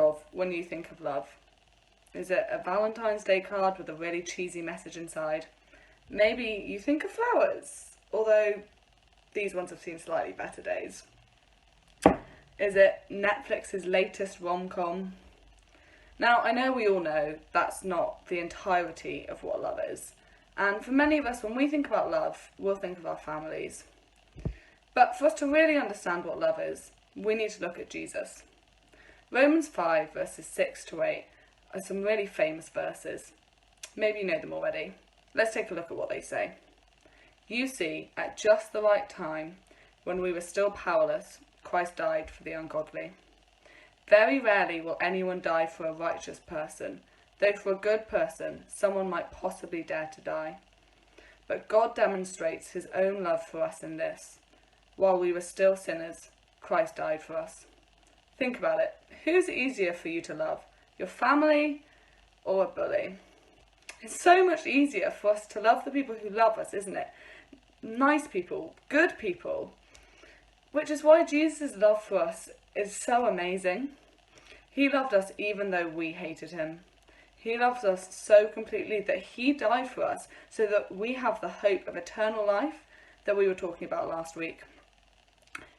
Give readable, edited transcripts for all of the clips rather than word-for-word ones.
of when you think of love? Is it a Valentine's Day card with a really cheesy message inside? Maybe you think of flowers, although these ones have seen slightly better days. Is it Netflix's latest rom-com? Now, I know we all know that's not the entirety of what love is. And for many of us, when we think about love, we'll think of our families. But for us to really understand what love is, we need to look at Jesus. Romans 5 verses 6 to 8 are some really famous verses. Maybe you know them already. Let's take a look at what they say. You see, at just the right time, when we were still powerless, Christ died for the ungodly. Very rarely will anyone die for a righteous person, though for a good person, someone might possibly dare to die. But God demonstrates his own love for us in this. While we were still sinners, Christ died for us. Think about it. Who's easier for you to love? Your family or a bully? It's so much easier for us to love the people who love us, isn't it? Nice people, good people. Which is why Jesus' love for us is so amazing. He loved us even though we hated him. He loves us so completely that he died for us so that we have the hope of eternal life that we were talking about last week.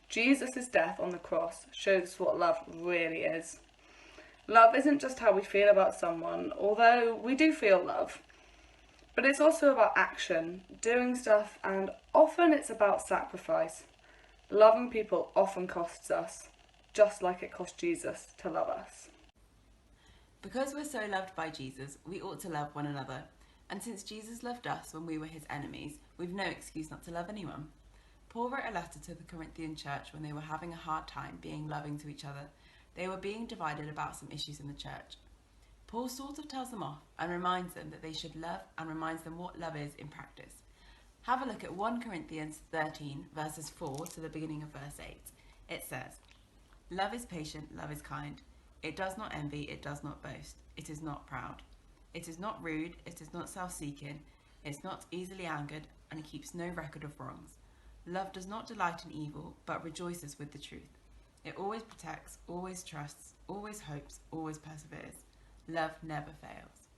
Jesus' death on the cross shows us what love really is. Love isn't just how we feel about someone, although we do feel love. But it's also about action, doing stuff, and often it's about sacrifice. Loving people often costs us, just like it cost Jesus to love us. Because we're so loved by Jesus, we ought to love one another. And since Jesus loved us when we were his enemies, we've no excuse not to love anyone. Paul wrote a letter to the Corinthian church when they were having a hard time being loving to each other. They were being divided about some issues in the church. Paul sort of tells them off and reminds them that they should love and reminds them what love is in practice. Have a look at 1 Corinthians 13 verses 4 to the beginning of verse 8. It says, "Love is patient, love is kind. It does not envy, it does not boast. It is not proud. It is not rude, it is not self-seeking. It's not easily angered, and it keeps no record of wrongs. Love does not delight in evil, but rejoices with the truth. It always protects, always trusts, always hopes, always perseveres. Love never fails."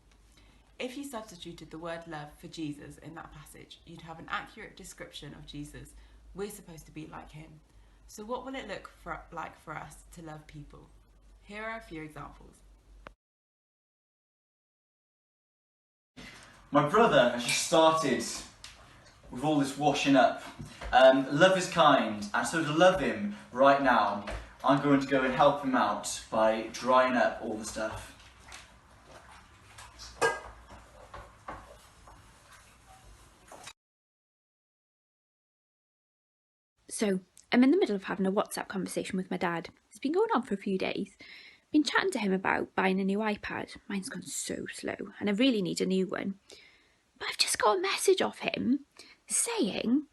If you substituted the word love for Jesus in that passage, you'd have an accurate description of Jesus. We're supposed to be like him. So what will it look like for us to love people? Here are a few examples. My brother has just started with all this washing up. Love is kind, and so to love him right now, I'm going to go and help him out by drying up all the stuff. So, I'm in the middle of having a WhatsApp conversation with my dad. It's been going on for a few days. Been chatting to him about buying a new iPad. Mine's gone so slow and I really need a new one. But I've just got a message off him saying,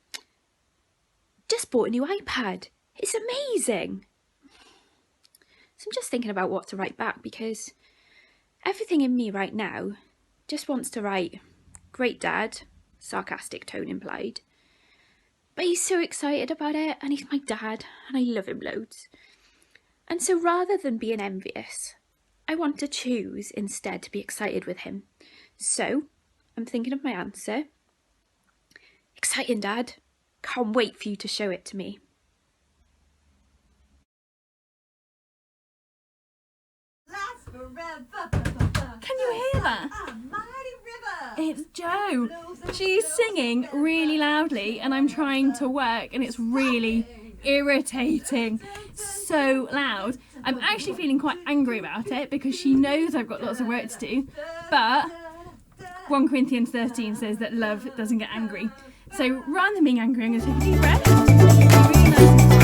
"Just bought a new iPad. It's amazing." So I'm just thinking about what to write back because everything in me right now just wants to write, "Great dad," sarcastic tone implied. But he's so excited about it and he's my dad and I love him loads. And so rather than being envious, I want to choose instead to be excited with him. So I'm thinking of my answer. "Exciting, Dad. Can't wait for you to show it to me." Can you hear that? It's Jo. She's singing really loudly and I'm trying to work and it's really irritating. So loud. I'm actually feeling quite angry about it because she knows I've got lots of work to do, but 1 Corinthians 13 says that love doesn't get angry. So rather than being angry, I'm going to take a deep breath. Really nice.